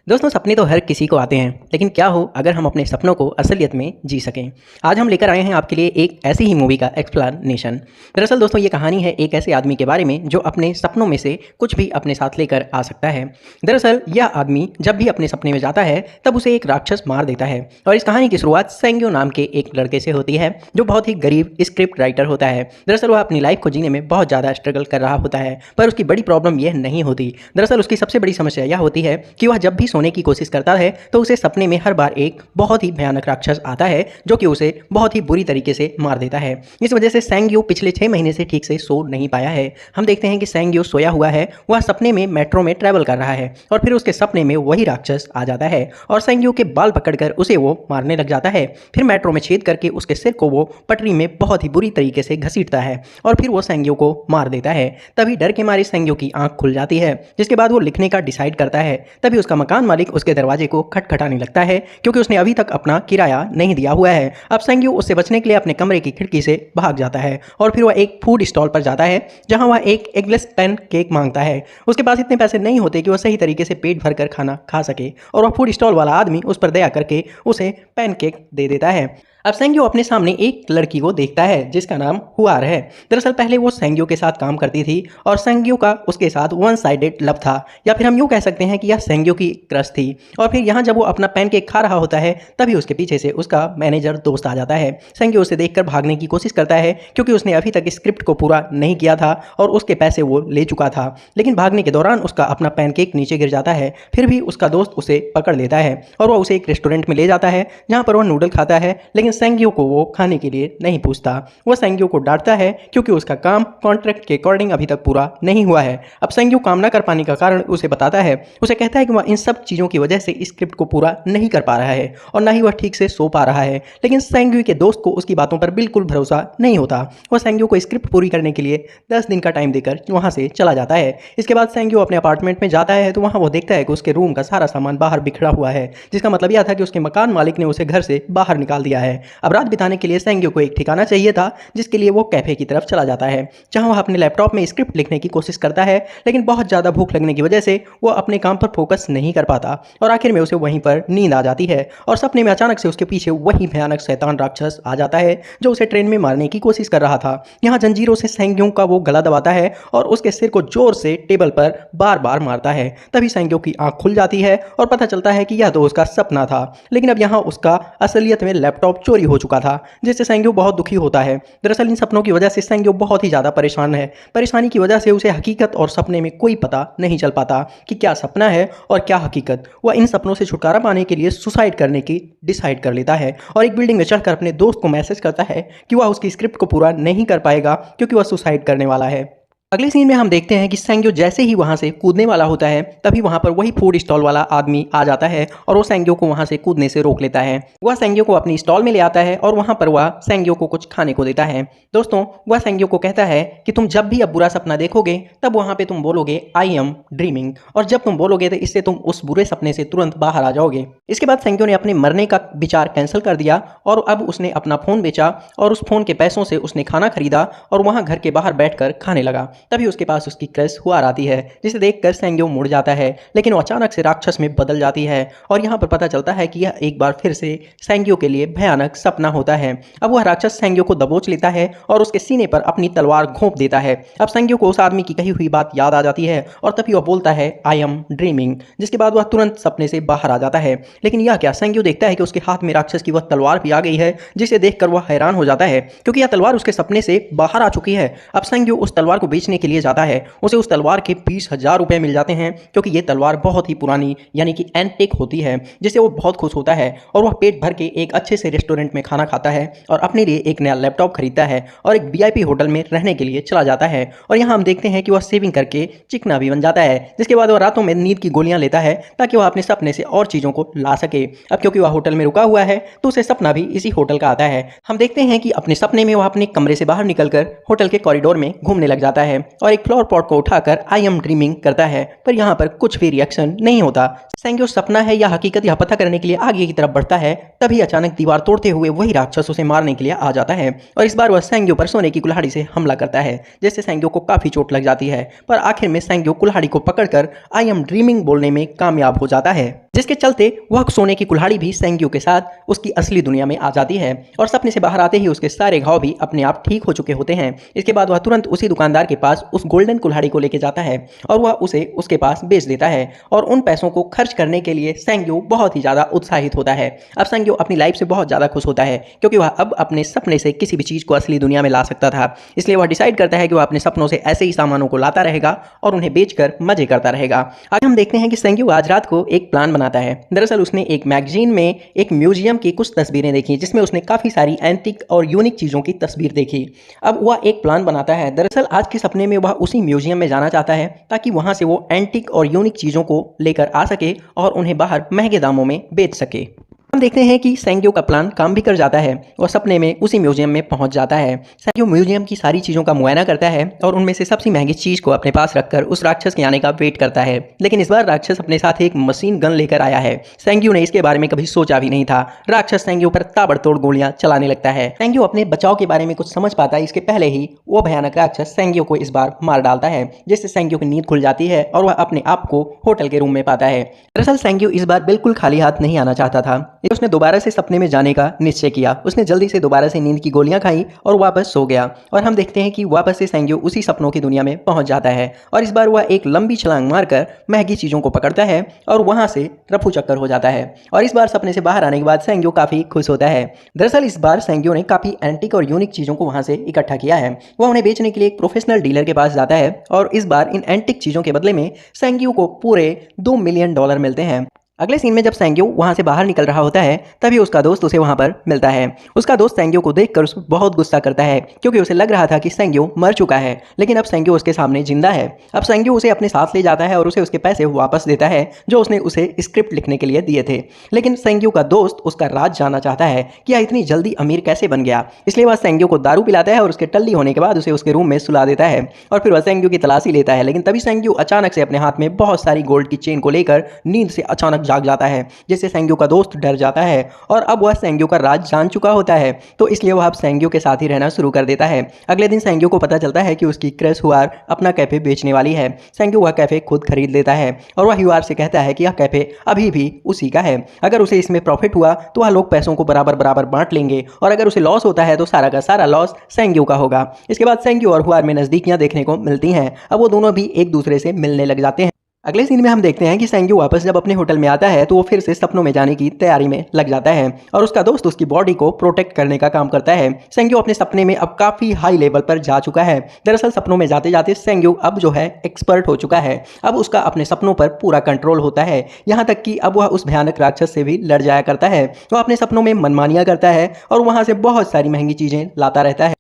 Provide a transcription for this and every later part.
दोस्तों सपने तो हर किसी को आते हैं, लेकिन क्या हो अगर हम अपने सपनों को असलियत में जी सकें। आज हम लेकर आए हैं आपके लिए एक ऐसी ही मूवी का एक्सप्लेनेशन। दरअसल दोस्तों ये कहानी है एक ऐसे आदमी के बारे में जो अपने सपनों में से कुछ भी अपने साथ लेकर आ सकता है। दरअसल यह आदमी जब भी अपने सपने में जाता है तब उसे एक राक्षस मार देता है और इस कहानी की शुरुआत सेंग्यो नाम के एक लड़के से होती है जो बहुत ही गरीब स्क्रिप्ट राइटर होता है। दरअसल वह अपनी लाइफ को जीने में बहुत ज़्यादा स्ट्रगल कर रहा होता है, पर उसकी बड़ी प्रॉब्लम यह नहीं होती। दरअसल उसकी सबसे बड़ी समस्या यह होती है कि वह जब भी सोने की कोशिश करता है तो उसे सपने में हर बार एक बहुत ही भयानक राक्षस आता है जो कि उसे बहुत ही बुरी तरीके से मार देता है। इस वजह से सेंग्यो पिछले 6 महीने से ठीक से सो नहीं पाया है। हम देखते हैं कि सेंग्यो सोया हुआ है, वह सपने में मेट्रो में ट्रैवल कर रहा है और फिर उसके सपने में वही राक्षस आ जाता है और सेंग्यो के बाल पकड़कर उसे वो मारने लग जाता है। फिर मेट्रो में छेद करके उसके सिर को वो पटरी में बहुत ही बुरी तरीके से घसीटता है और फिर वो सेंग्यो को मार देता है। तभी डर के मारे सेंग्यो की आंख खुल जाती है, जिसके बाद वो लिखने का डिसाइड करता है। तभी उसका मकान मालिक उसके दरवाजे को खटखटाने लगता है क्योंकि उसने अभी तक अपना किराया नहीं दिया हुआ है। अब सेंग्यो उससे बचने के लिए अपने कमरे की खिड़की से भाग जाता है और फिर वह एक फूड स्टॉल पर जाता है जहां वह एक एगलेस पैन केक मांगता है। उसके पास इतने पैसे नहीं होते कि वह सही तरीके से पेट भरकर खाना खा सके और वह फूड स्टॉल वाला आदमी उस पर दया करके उसे पैन केक दे देता है। अब सेंग्यो अपने सामने एक लड़की को देखता है जिसका नाम हुआर है। दरअसल पहले वो सेंग्यो के साथ काम करती थी और सेंग्यो का उसके साथ वन साइडेड लव था, या फिर हम यूँ कह सकते हैं कि यह सेंग्यो की क्रश थी। और फिर यहाँ जब वो अपना पैनकेक खा रहा होता है तभी उसके पीछे से उसका मैनेजर दोस्त आ जाता है। सेंग्यो उसे देखकर भागने की कोशिश करता है क्योंकि उसने अभी तक स्क्रिप्ट को पूरा नहीं किया था और उसके पैसे वो ले चुका था, लेकिन भागने के दौरान उसका अपना पैनकेक नीचे गिर जाता है। फिर भी उसका दोस्त उसे पकड़ लेता है और वह उसे एक रेस्टोरेंट में ले जाता है जहाँ पर वह नूडल खाता है, लेकिन सेंग्यो को वो खाने के लिए नहीं पूछता। वह सेंग्यो को डांटता है क्योंकि उसका काम कॉन्ट्रैक्ट के अकॉर्डिंग अभी तक पूरा नहीं हुआ है। अब सेंग्यो काम ना कर पाने का कारण उसे बताता है। उसे कहता है कि वह इन सब चीज़ों की वजह से स्क्रिप्ट को पूरा नहीं कर पा रहा है और ना ही वह ठीक से सो पा रहा है, लेकिन सेंग्यो के दोस्त को उसकी बातों पर बिल्कुल भरोसा नहीं होता। वह सेंग्यो को स्क्रिप्ट पूरी करने के लिए 10 दिन का टाइम देकर वहाँ से चला जाता है। इसके बाद सेंग्यो अपने अपार्टमेंट में जाता है तो वहाँ वो देखता है कि उसके रूम का सारा सामान बाहर बिखरा हुआ है, जिसका मतलब यह था कि उसके मकान मालिक ने उसे घर से बाहर निकाल दिया है। अब रात बिताने के लिए सेंग्यो को एक ठिकाना चाहिए था, जिसके लिए वो कैफे की तरफ चला जाता है जहां वह अपने लैपटॉप में स्क्रिप्ट लिखने की कोशिश करता है, लेकिन बहुत ज़्यादा भूख लगने की वजह से वो अपने काम पर फोकस नहीं कर पाता और आखिर में उसे वहीं पर नींद आ जाती है और सपने में अचानक से उसके पीछे वही भयानक शैतान राक्षस आ जाता है जो उसे ट्रेन में मारने की कोशिश कर रहा था। यहाँ जंजीरों से सेंग्यो का वो गला दबाता है और उसके सिर को जोर से टेबल पर बार बार मारता है। तभी सेंग्यो की आंख खुल जाती है और पता चलता है कि यह तो उसका सपना था, लेकिन अब यहाँ उसका असलियत में लैपटॉप चोरी हो चुका था, जिससे सेंग्यो बहुत दुखी होता है। दरअसल इन सपनों की वजह से सेंग्यो बहुत ही ज़्यादा परेशान है। परेशानी की वजह से उसे हकीकत और सपने में कोई पता नहीं चल पाता कि क्या सपना है और क्या हकीकत। वह इन सपनों से छुटकारा पाने के लिए सुसाइड करने की डिसाइड कर लेता है और एक बिल्डिंग में चढ़कर अपने दोस्त को मैसेज करता है कि वह उसकी स्क्रिप्ट को पूरा नहीं कर पाएगा क्योंकि वह सुसाइड करने वाला है। अगले सीन में हम देखते हैं कि सेंग्यो जैसे ही वहां से कूदने वाला होता है तभी वहां पर वही फूड स्टॉल वाला आदमी आ जाता है और वो सेंग्यो को वहां से कूदने से रोक लेता है। वह सेंग्यो को अपनी स्टॉल में ले आता है और वहां पर वह सेंग्यो को कुछ खाने को देता है। दोस्तों वह सेंग्यो को कहता है कि तुम जब भी अब बुरा सपना देखोगे तब वहां पे तुम बोलोगे आई एम ड्रीमिंग, और जब तुम बोलोगे तो इससे तुम उस बुरे सपने से तुरंत बाहर आ जाओगे। इसके बाद सेंग्यो ने अपने मरने का विचार कैंसिल कर दिया और अब उसने अपना फोन बेचा और उस फोन के पैसों से उसने खाना खरीदा और वहां घर के बाहर बैठकर खाने लगा। तभी उसके पास की क्रश हुआर आती है, जिसे देखकर सेंग्यो मुड़ जाता है, लेकिन वो अचानक से राक्षस में बदल जाती है और यहाँ पर पता चलता है कि यह एक बार फिर से सेंग्यो के लिए भयानक सपना होता है। अब वह राक्षस सेंग्यो को दबोच लेता है और उसके सीने पर अपनी तलवार घोंप देता है। अब सेंग्यो को उस आदमी की कही हुई बात याद आ जाती है और तभी वह बोलता है आई एम ड्रीमिंग, जिसके बाद वह तुरंत सपने से बाहर आ जाता है। लेकिन यह क्या, सेंग्यो देखता है कि उसके हाथ में राक्षस की वह तलवार भी आ गई है, जिसे देखकर वह हैरान हो जाता है क्योंकि यह तलवार उसके सपने से बाहर आ चुकी है। अब सेंग्यो उस तलवार को बेचने के लिए जाता है। उसे उस तलवार के 20,000 रुपए मिल जाते हैं क्योंकि ये तलवार बहुत ही पुरानी यानी कि एंटिक होती है, जिससे वो बहुत खुश होता है और वह पेट भर के एक अच्छे से रेस्टोरेंट में खाना खाता है और अपने लिए एक नया लैपटॉप खरीदता है और एक वीआईपी होटल में रहने के लिए चला जाता है। और यहाँ हम देखते हैं कि वह सेविंग करके चिकना भी बन जाता है, जिसके बाद वह रातों में नींद की गोलियां लेता है ताकि वह अपने सपने से और चीज़ों को ला सके। अब क्योंकि वह होटल में रुका हुआ है तो उसे सपना भी इसी होटल का आता है। हम देखते हैं कि अपने सपने में वह अपने कमरे से बाहर निकलकर होटल के कॉरिडोर में घूमने लग जाता है और एक फ्लावर पॉट को उठाकर आई एम ड्रीमिंग करता है, पर यहाँ पर कुछ भी रिएक्शन नहीं होता। सेंग्यो सपना है या हकीकत यह पता करने के लिए आगे की तरफ बढ़ता है, तभी अचानक दीवार तोड़ते हुए वही राक्षस उसे मारने के लिए आ जाता है और इस बार वह सेंग्यो पर सोने की कुल्हाड़ी से हमला करता है, जिससे सेंग्यो को काफी चोट लग जाती है। पर आखिर में सेंग्यो कुल्हाड़ी को पकड़कर आई एम ड्रीमिंग बोलने में कामयाब हो जाता है। जिसके चलते वह सोने की कुल्हाड़ी भी सेंग्यू के साथ उसकी असली दुनिया में आ जाती है और सपने से बाहर आते ही उसके सारे घाव भी अपने आप ठीक हो चुके होते हैं। इसके बाद वह तुरंत उसी दुकानदार के पास उस गोल्डन कुल्हाड़ी को लेकर जाता है और वह उसे उसके पास बेच देता है और उन पैसों को खर्च करने के लिए सेंग्यू बहुत ही ज़्यादा उत्साहित होता है। अब सेंग्यू अपनी लाइफ से बहुत ज़्यादा खुश होता है क्योंकि वह अब अपने सपने से किसी भी चीज़ को असली दुनिया में ला सकता था। इसलिए वह डिसाइड करता है कि वह अपने सपनों से ऐसे ही सामानों को लाता रहेगा और उन्हें बेचकर मजे करता रहेगा। आगे हम देखते हैं कि सेंग्यू आज रात को एक प्लान बनाता है। दरअसल उसने एक मैगजीन में एक म्यूजियम की कुछ तस्वीरें देखी जिसमें उसने काफ़ी सारी एंटिक और यूनिक चीज़ों की तस्वीर देखी। अब वह एक प्लान बनाता है। दरअसल आज के सपने में वह उसी म्यूजियम में जाना चाहता है ताकि वहां से वो एंटिक और यूनिक चीज़ों को लेकर आ सके और उन्हें बाहर महंगे दामों में बेच सके। हम देखते हैं कि सेंग्यू का प्लान काम भी कर जाता है और सपने में उसी म्यूजियम में पहुंच जाता है। सेंग्यू म्यूजियम की सारी चीज़ों का मुआयना करता है और उनमें से सबसे महंगी चीज़ को अपने पास रखकर उस राक्षस के आने का वेट करता है। लेकिन इस बार राक्षस अपने साथ एक मशीन गन लेकर आया है। सेंग्यू ने इसके बारे में कभी सोचा भी नहीं था। राक्षस सेंग्यू पर ताबड़तोड़ गोलियां चलाने लगता है। सेंग्यू अपने बचाव के बारे में कुछ समझ पाता है इसके पहले ही वो भयानक राक्षस सेंग्यू को इस बार मार डालता है, जिससे सेंग्यू की नींद खुल जाती है और वह अपने आप को होटल के रूम में पाता है। दरअसल सेंग्यू इस बार बिल्कुल खाली हाथ नहीं आना चाहता था। उसने दोबारा से सपने में जाने का निश्चय किया। उसने जल्दी से दोबारा से नींद की गोलियां खाई और वापस सो गया और हम देखते हैं कि वापस से सेंग्यू उसी सपनों की दुनिया में पहुंच जाता है और इस बार वह एक लंबी छलांग मारकर महंगी चीज़ों को पकड़ता है और वहां से रफू चक्कर हो जाता है और इस बार सपने से बाहर आने के बाद सेंग्यू काफ़ी खुश होता है। दरअसल इस बार सेंग्यू ने काफ़ी एंटिक और यूनिक चीज़ों को वहां से इकट्ठा किया है। वह उन्हें बेचने के लिए एक प्रोफेशनल डीलर के पास जाता है और इस बार इन एंटिक चीज़ों के बदले में सेंग्यू को पूरे $2 मिलियन मिलते हैं। अगले सीन में जब सेंग्यू वहां से बाहर निकल रहा होता है तभी उसका दोस्त उसे वहां पर मिलता है। उसका दोस्त सेंग्यू को देखकर उस पर बहुत गुस्सा करता है क्योंकि उसे लग रहा था कि सेंग्यू मर चुका है, लेकिन अब सेंग्यू उसके सामने जिंदा है। अब सेंग्यू उसे अपने साथ ले जाता है और उसे उसके पैसे वापस देता है जो उसने उसे स्क्रिप्ट लिखने के लिए दिए थे। लेकिन सेंग्यू का दोस्त उसका राज जानना चाहता है कि यह इतनी जल्दी अमीर कैसे बन गया। इसलिए वह सेंग्यू को दारू पिलाता है और उसके टल्ली होने के बाद उसे उसके रूम में सुला देता है और फिर वह सेंग्यू की तलाशी लेता है। लेकिन तभी सेंग्यू अचानक से अपने हाथ में बहुत सारी गोल्ड की चेन को लेकर नींद से अचानक जाग जाता है, जिससे सेंग्यू का दोस्त डर जाता है और अब वह सेंग्यू का राज जान चुका होता है, तो इसलिए वह अब सेंग्यू के साथ ही रहना शुरू कर देता है। अगले दिन सेंग्यू को पता चलता है कि उसकी क्रश हुआर अपना कैफे बेचने वाली है। सेंग्यू वह कैफे खुद खरीद लेता है और वह हुआर से कहता है कि यह कैफे अभी भी उसी का है। अगर उसे इसमें प्रॉफिट हुआ तो वह लोग पैसों को बराबर बराबर बांट लेंगे और अगर उसे लॉस होता है तो सारा का सारा लॉस सेंग्यू का होगा। इसके बाद सेंग्यू और हुआर में नजदीकियां देखने को मिलती हैं। अब वो दोनों भी एक दूसरे से मिलने लग जाते हैं। अगले सीन में हम देखते हैं कि सेंग्यू वापस जब अपने होटल में आता है तो वो फिर से सपनों में जाने की तैयारी में लग जाता है और उसका दोस्त उसकी बॉडी को प्रोटेक्ट करने का काम करता है। सेंग्यू अपने सपने में अब काफ़ी हाई लेवल पर जा चुका है। दरअसल सपनों में जाते जाते सेंग्यू अब जो है एक्सपर्ट हो चुका है। अब उसका अपने सपनों पर पूरा कंट्रोल होता है, यहाँ तक कि अब वह उस भयानक राक्षस से भी लड़ जाया करता है। वह अपने सपनों में मनमानियाँ करता है और वहाँ से बहुत सारी महंगी चीज़ें लाता रहता है।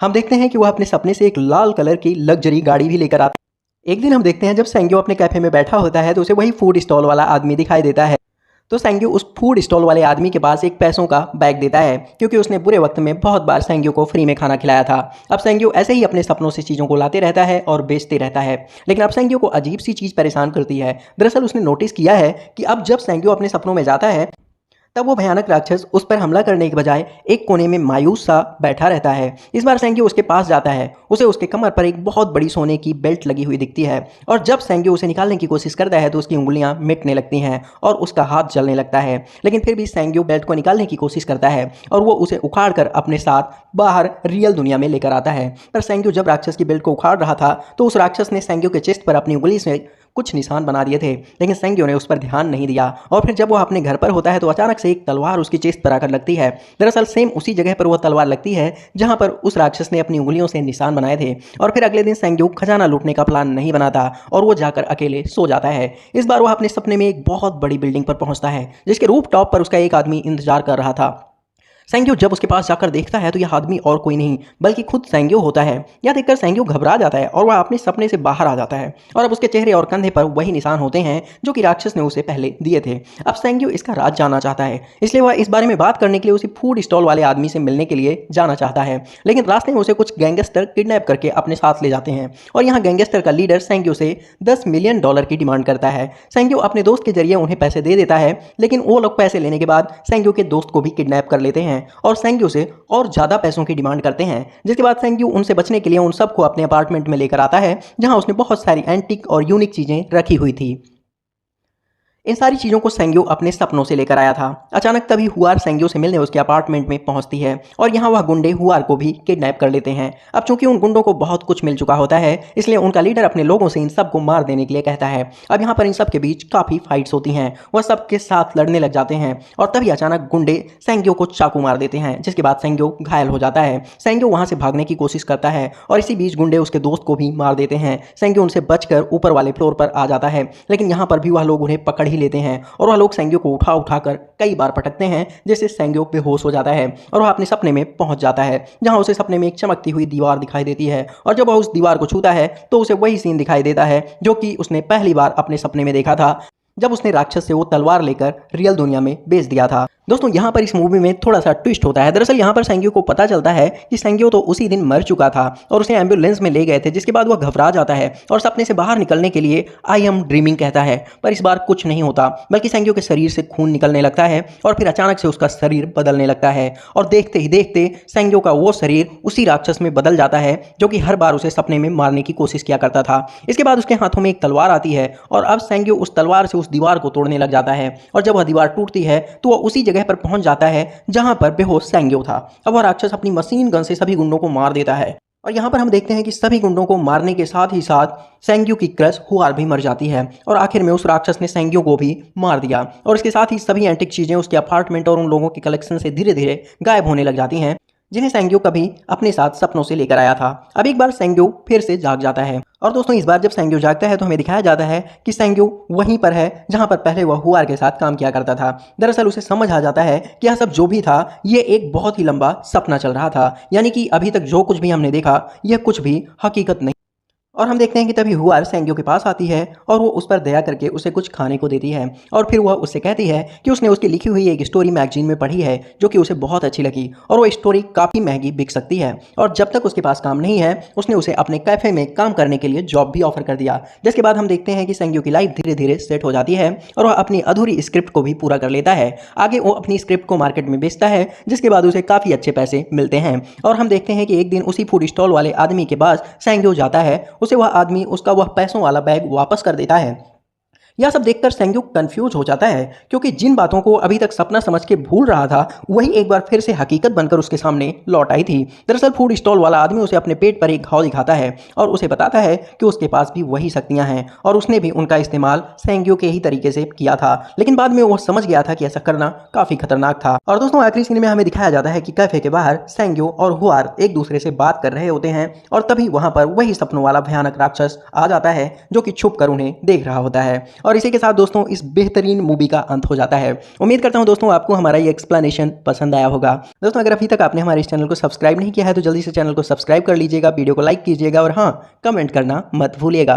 हम देखते हैं कि वह अपने सपने से एक लाल कलर की लग्जरी गाड़ी भी लेकर आता है। एक दिन हम देखते हैं जब सेंग्यू अपने कैफे में बैठा होता है तो उसे वही फूड स्टॉल वाला आदमी दिखाई देता है। तो सेंग्यू उस फूड स्टॉल वाले आदमी के पास एक पैसों का बैग देता है क्योंकि उसने बुरे वक्त में बहुत बार सेंग्यू को फ्री में खाना खिलाया था। अब सेंग्यू ऐसे ही अपने सपनों से चीज़ों को लाते रहता है और बेचते रहता है। लेकिन अब सेंग्यू को अजीब सी चीज़ परेशान करती है। दरअसल उसने नोटिस किया है कि अब जब सेंग्यू अपने सपनों में जाता है तब वो भयानक राक्षस उस पर हमला करने के बजाय एक कोने में मायूस सा बैठा रहता है। इस बार सेंग्यू उसके पास जाता है। उसे उसके कमर पर एक बहुत बड़ी सोने की बेल्ट लगी हुई दिखती है और जब सेंग्यू उसे निकालने की कोशिश करता है तो उसकी उंगलियां मिटने लगती हैं और उसका हाथ जलने लगता है। लेकिन फिर भी सेंग्यू बेल्ट को निकालने की कोशिश करता है और वो उसे उखाड़ कर अपने साथ बाहर रियल दुनिया में लेकर आता है। पर सेंग्यू जब राक्षस की बेल्ट को उखाड़ रहा था तो उस राक्षस ने सेंग्यू के चेस्ट पर अपनी उंगली से कुछ निशान बना दिए थे, लेकिन सेंग्यू ने उस पर ध्यान नहीं दिया और फिर जब वह अपने घर पर होता है तो अचानक से एक तलवार उसकी चेस्ट पर आकर लगती है। दरअसल सेम उसी जगह पर वह तलवार लगती है जहां पर उस राक्षस ने अपनी उंगलियों से निशान बनाए थे। और फिर अगले दिन सेंग्यू खजाना लूटने का प्लान नहीं बनाता और वो जाकर अकेले सो जाता है। इस बार वह अपने सपने में एक बहुत बड़ी बिल्डिंग पर पहुंचता है जिसके रूफ टॉप पर उसका एक आदमी इंतजार कर रहा था। सेंग्यू जब उसके पास जाकर देखता है तो यह आदमी और कोई नहीं बल्कि खुद सेंग्यू होता है। यह देखकर सेंग्यू घबरा जाता है और वह अपने सपने से बाहर आ जाता है और अब उसके चेहरे और कंधे पर वही निशान होते हैं जो कि राक्षस ने उसे पहले दिए थे। अब सेंग्यू इसका राज जानना चाहता है, इसलिए वह इस बारे में बात करने के लिए उसी फूड स्टॉल वाले आदमी से मिलने के लिए जाना चाहता है। लेकिन रास्ते में उसे कुछ गैंगस्टर किडनैप करके अपने साथ ले जाते हैं और यहाँ गैंगस्टर का लीडर सेंग्यू से $10 मिलियन की डिमांड करता है। सेंग्यू अपने दोस्त के जरिए उन्हें पैसे दे देता है, लेकिन वो लोग पैसे लेने के बाद सेंग्यू के दोस्त को भी किडनैप कर लेते हैं और सेंग्यू और ज्यादा पैसों की डिमांड करते हैं। जिसके बाद सेंग्यू उनसे बचने के लिए उन सबको अपने अपार्टमेंट में लेकर आता है जहां उसने बहुत सारी एंटिक और यूनिक चीजें रखी हुई थी। इन सारी चीज़ों को सेंग्यो अपने सपनों से लेकर आया था। अचानक तभी हुआर सेंग्यो से मिलने उसके अपार्टमेंट में पहुंचती है और यहाँ वह गुंडे हुआर को भी किडनैप कर लेते हैं। अब चूंकि उन गुंडों को बहुत कुछ मिल चुका होता है, इसलिए उनका लीडर अपने लोगों से इन सब को मार देने के लिए कहता है। अब यहाँ पर इन सब के बीच काफ़ी फाइट्स होती हैं, वह सबके साथ लड़ने लग जाते हैं और तभी अचानक गुंडे सेंग्यो को चाकू मार देते हैं, जिसके बाद सेंग्यो घायल हो जाता है। सेंग्यो वहाँ से भागने की कोशिश करता है और इसी बीच गुंडे उसके दोस्त को भी मार देते हैं। सेंग्यो उनसे बचकर ऊपर वाले फ्लोर पर आ जाता है, लेकिन यहाँ पर भी वह लोग उन्हें पकड़ ही लेते हैं और वह लोग सेंग्यो को उठा उठाकर कई बार पटकते हैं, जिससे सेंग्यो बेहोश हो जाता है और वह अपने सपने में पहुंच जाता है, जहां उसे सपने में एक चमकती हुई दीवार दिखाई देती है। और जब वह उस दीवार को छूता है तो उसे वही सीन दिखाई देता है जो कि उसने पहली बार अपने सपने में देखा था, जब उसने राक्षस से वो तलवार लेकर रियल दुनिया में बेच दिया था। दोस्तों यहाँ पर इस मूवी में थोड़ा सा ट्विस्ट होता है। दरअसल यहाँ पर सेंग्यो को पता चलता है कि सेंग्यो तो उसी दिन मर चुका था और उसे एम्बुलेंस में ले गए थे, जिसके बाद वह घबरा जाता है और सपने से बाहर निकलने के लिए आई एम ड्रीमिंग कहता है। पर इस बार कुछ नहीं होता, बल्कि सेंग्यो के शरीर से खून निकलने लगता है और फिर अचानक से उसका शरीर बदलने लगता है और देखते ही देखते सेंग्यो का वो शरीर उसी राक्षस में बदल जाता है जो कि हर बार उसे सपने में मारने की कोशिश किया करता था। इसके बाद उसके हाथों में एक तलवार आती है और अब सेंग्यो उस तलवार से उस दीवार को तोड़ने लग जाता है और जब वह दीवार टूटती है तो वह उसी जगह पर पहुंच जाता है जहां पर बेहोश सेंग्यो था। अब वह राक्षस अपनी मशीन गन से सभी गुंडों को मार देता है और यहाँ पर हम देखते हैं कि सभी गुंडों को मारने के साथ ही साथ सेंग्यो की क्रश हुआर भी मर जाती है और आखिर में उस राक्षस ने सेंग्यो को भी मार दिया और इसके साथ ही सभी एंटिक चीजें उसके अपार्टमेंट और उन लोगों के कलेक्शन से धीरे धीरे गायब होने लग जाती हैं, जिन्हें सेंग्यो कभी अपने साथ सपनों से लेकर आया था। अब एक बार सेंग्यो फिर से जाग जाता है और दोस्तों इस बार जब सेंग्यो जागता है तो हमें दिखाया जाता है कि सेंग्यो वहीं पर है जहां पर पहले वह हुआर के साथ काम किया करता था। दरअसल उसे समझ आ जाता है कि यह सब जो भी था ये एक बहुत ही लंबा सपना चल रहा था, यानी कि अभी तक जो कुछ भी हमने देखा यह कुछ भी हकीकत नहीं। और हम देखते हैं कि तभी हुआर सेंग्यो के पास आती है और वो उस पर दया करके उसे कुछ खाने को देती है और फिर वह उससे कहती है कि उसने उसकी लिखी हुई एक स्टोरी मैगजीन में पढ़ी है जो कि उसे बहुत अच्छी लगी और वो स्टोरी काफ़ी महंगी बिक सकती है और जब तक उसके पास काम नहीं है उसने उसे अपने कैफ़े में काम करने के लिए जॉब भी ऑफर कर दिया। जिसके बाद हम देखते हैं कि सेंग्यो की लाइफ धीरे धीरे सेट हो जाती है और वह अपनी अधूरी स्क्रिप्ट को भी पूरा कर लेता है। आगे वो अपनी स्क्रिप्ट को मार्केट में बेचता है, जिसके बाद उसे काफ़ी अच्छे पैसे मिलते हैं और हम देखते हैं कि एक दिन उसी फूड स्टॉल वाले आदमी के पास सेंग्यो जाता है, उसे वह आदमी उसका वह पैसों वाला बैग वापस कर देता है। यह सब देखकर सेंग्यो कंफ्यूज हो जाता है, क्योंकि जिन बातों को अभी तक सपना समझ के भूल रहा था वही एक बार फिर से हकीकत बनकर उसके सामने लौट आई थी। दरअसल फूड स्टॉल वाला आदमी उसे अपने पेट पर एक घाव दिखाता है और उसे बताता है कि उसके पास भी वही शक्तियां हैं और उसने भी उनका इस्तेमाल सेंग्यो के ही तरीके से किया था, लेकिन बाद में वो समझ गया था कि ऐसा करना काफी खतरनाक था। और दोस्तों आखिरी सीन में हमें दिखाया जाता है कि कैफे के बाहर सेंग्यो और हुआर एक दूसरे से बात कर रहे होते हैं और तभी वहां पर वही सपनों वाला भयानक राक्षस आ जाता है जो कि छुप कर उन्हें देख रहा होता है और इसी के साथ दोस्तों इस बेहतरीन मूवी का अंत हो जाता है। उम्मीद करता हूं दोस्तों आपको हमारा ये एक्सप्लेनेशन पसंद आया होगा। दोस्तों अगर अभी तक आपने हमारे इस चैनल को सब्सक्राइब नहीं किया है तो जल्दी से चैनल को सब्सक्राइब कर लीजिएगा, वीडियो को लाइक कीजिएगा और हाँ, कमेंट करना मत भूलिएगा।